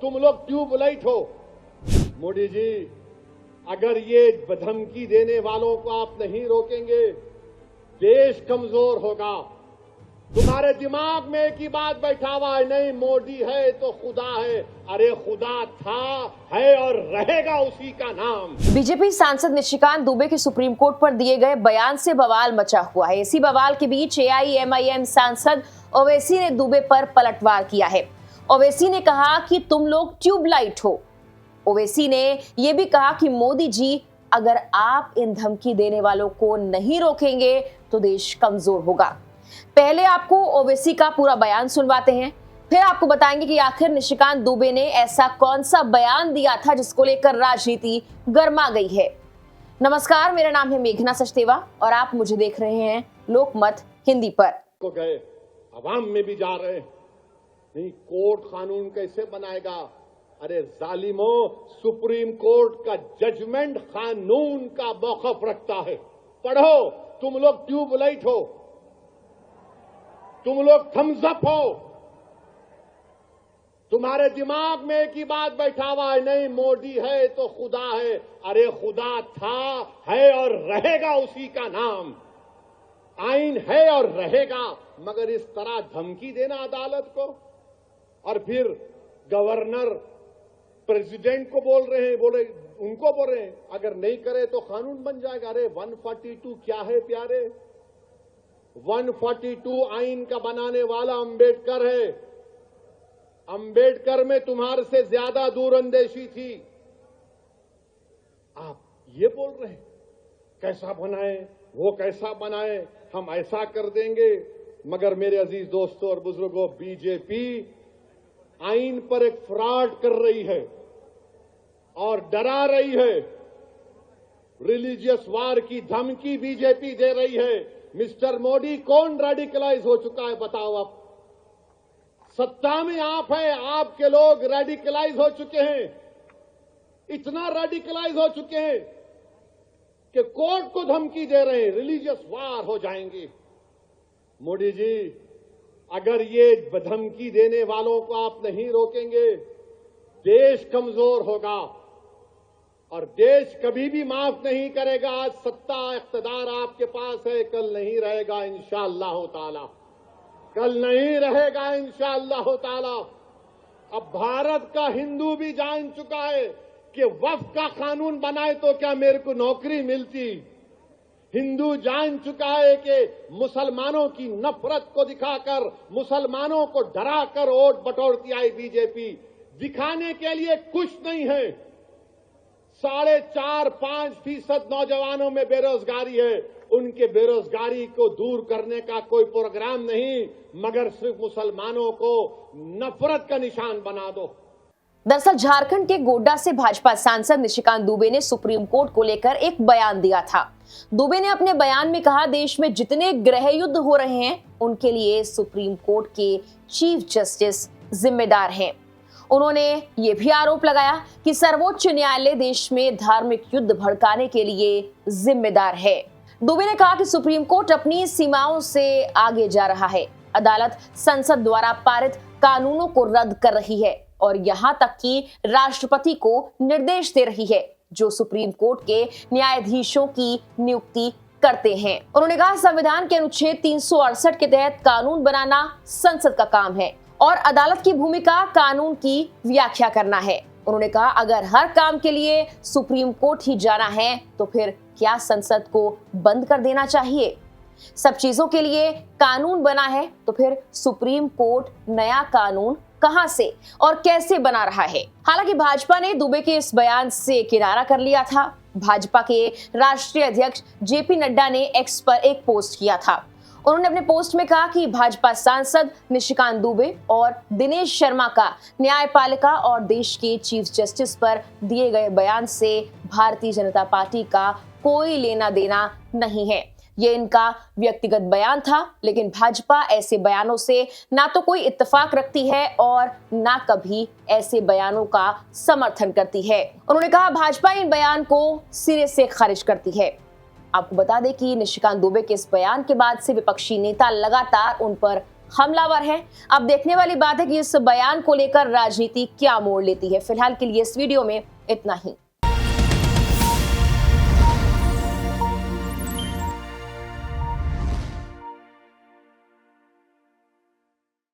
तुम लोग ट्यूबलाइट हो। मोदी जी, अगर ये धमकी देने वालों को आप नहीं रोकेंगे, देश कमजोर होगा। तुम्हारे दिमाग में एक ही बात बैठा हुआ है, नहीं मोदी है तो खुदा है। अरे खुदा था, है और रहेगा उसी का नाम। बीजेपी सांसद निशिकांत दुबे के सुप्रीम कोर्ट पर दिए गए बयान से बवाल मचा हुआ है। इसी बवाल के बीच एआईएमआईएम सांसद ओवैसी ने दुबे पर पलटवार किया है। ओवैसी ने कहा कि तुम लोग ट्यूबलाइट हो। ओवैसी ने यह भी कहा कि मोदी जी, अगर आप इन धमकी देने वालों को नहीं रोकेंगे तो देश कमजोर होगा। पहले आपको ओवैसी का पूरा बयान सुनवाते हैं, फिर आपको बताएंगे कि आखिर निशिकांत दुबे ने ऐसा कौन सा बयान दिया था जिसको लेकर राजनीति गर्मा गई है। नमस्कार, मेरा नाम है मेघना सचदेवा और आप मुझे देख रहे हैं लोकमत हिंदी पर। को गए अवाम में भी जा रहे हैं, नहीं कोर्ट कानून कैसे बनाएगा। अरे जालिमों, सुप्रीम कोर्ट का जजमेंट कानून का मौकफ रखता है। पढ़ो, तुम लोग ट्यूबलाइट हो, तुम लोग थम्स अप हो। तुम्हारे दिमाग में एक ही बात बैठा हुआ है, नहीं मोदी है तो खुदा है। अरे खुदा था, है और रहेगा उसी का नाम। आइन है और रहेगा, मगर इस तरह धमकी देना अदालत को, और फिर गवर्नर प्रेसिडेंट को बोल रहे हैं, उनको बोल रहे हैं अगर नहीं करे तो कानून बन जाएगा। अरे 142 क्या है प्यारे? 142 आइन का बनाने वाला अंबेडकर है। अंबेडकर में तुम्हारे से ज्यादा दूरअंदेशी थी। आप ये बोल रहे हैं कैसा बनाए, वो कैसा बनाए, हम ऐसा कर देंगे। मगर मेरे अजीज दोस्तों और बुजुर्गों, बीजेपी आइन पर एक फ्रॉड कर रही है और डरा रही है। रिलीजियस वार की धमकी बीजेपी दे रही है। मिस्टर मोदी, कौन रेडिकलाइज हो चुका है बताओ आप? सत्ता में आप हैं, आपके लोग रेडिकलाइज हो चुके हैं। इतना रेडिकलाइज हो चुके हैं कि कोर्ट को धमकी दे रहे हैं, रिलीजियस वार हो जाएंगे। मोदी जी, अगर ये धमकी देने वालों को आप नहीं रोकेंगे, देश कमजोर होगा और देश कभी भी माफ नहीं करेगा। आज सत्ता इख्तिदार आपके पास है, कल नहीं रहेगा इंशाअल्लाह ताला, कल नहीं रहेगा इंशाअल्लाह ताला। अब भारत का हिंदू भी जान चुका है कि वक्फ का कानून बनाए तो क्या मेरे को नौकरी मिलती। हिंदू जान चुका है कि मुसलमानों की नफरत को दिखाकर, मुसलमानों को डराकर वोट बटोरती आई बीजेपी। दिखाने के लिए कुछ नहीं है। 4.5-5% नौजवानों में बेरोजगारी है। उनके बेरोजगारी को दूर करने का कोई प्रोग्राम नहीं, मगर सिर्फ मुसलमानों को नफरत का निशान बना दो। दरअसल झारखंड के गोड्डा से भाजपा सांसद निशिकांत दुबे ने सुप्रीम कोर्ट को लेकर एक बयान दिया था। दुबे ने अपने बयान में कहा, देश में जितने गृह युद्ध हो रहे हैं उनके लिए सुप्रीम कोर्ट के चीफ जस्टिस जिम्मेदार हैं। उन्होंने ये भी आरोप लगाया कि सर्वोच्च न्यायालय देश में धार्मिक युद्ध भड़काने के लिए जिम्मेदार है। दुबे ने कहा कि सुप्रीम कोर्ट अपनी सीमाओं से आगे जा रहा है। अदालत संसद द्वारा पारित कानूनों को रद्द कर रही है और यहाँ तक कि राष्ट्रपति को निर्देश दे रही है जो सुप्रीम कोर्ट के न्यायाधीशों की नियुक्ति करते हैं। उन्होंने कहा, संविधान के अनुच्छेद 368 के तहत कानून बनाना संसद का काम है और अदालत की भूमिका कानून की व्याख्या करना है। उन्होंने कहा, अगर हर काम के लिए सुप्रीम कोर्ट ही जाना है तो फिर क्या संसद को बंद कर देना चाहिए? सब चीजों के लिए कानून बना है तो फिर सुप्रीम कोर्ट नया कानून कहां से और कैसे बना रहा है? हालांकि भाजपा ने दुबे के इस बयान से किनारा कर लिया था। भाजपा के राष्ट्रीय अध्यक्ष जेपी नड्डा ने एक्स पर एक पोस्ट किया था। उन्होंने अपने पोस्ट में कहा कि भाजपा सांसद निशिकांत दुबे और दिनेश शर्मा का न्यायपालिका और देश के चीफ जस्टिस पर दिए गए बयान से भारतीय जनता पार्टी का कोई लेना देना नहीं है। ये इनका व्यक्तिगत बयान था, लेकिन भाजपा ऐसे बयानों से ना तो कोई इत्तेफाक रखती है और ना कभी ऐसे बयानों का समर्थन करती है। उन्होंने कहा, भाजपा इन बयान को सिरे से खारिज करती है। आपको बता दें कि निशिकांत दुबे के इस बयान के बाद से विपक्षी नेता लगातार उन पर हमलावर हैं। अब देखने वाली बात है कि इस बयान को लेकर राजनीति क्या मोड़ लेती है। फिलहाल के लिए इस वीडियो में इतना ही।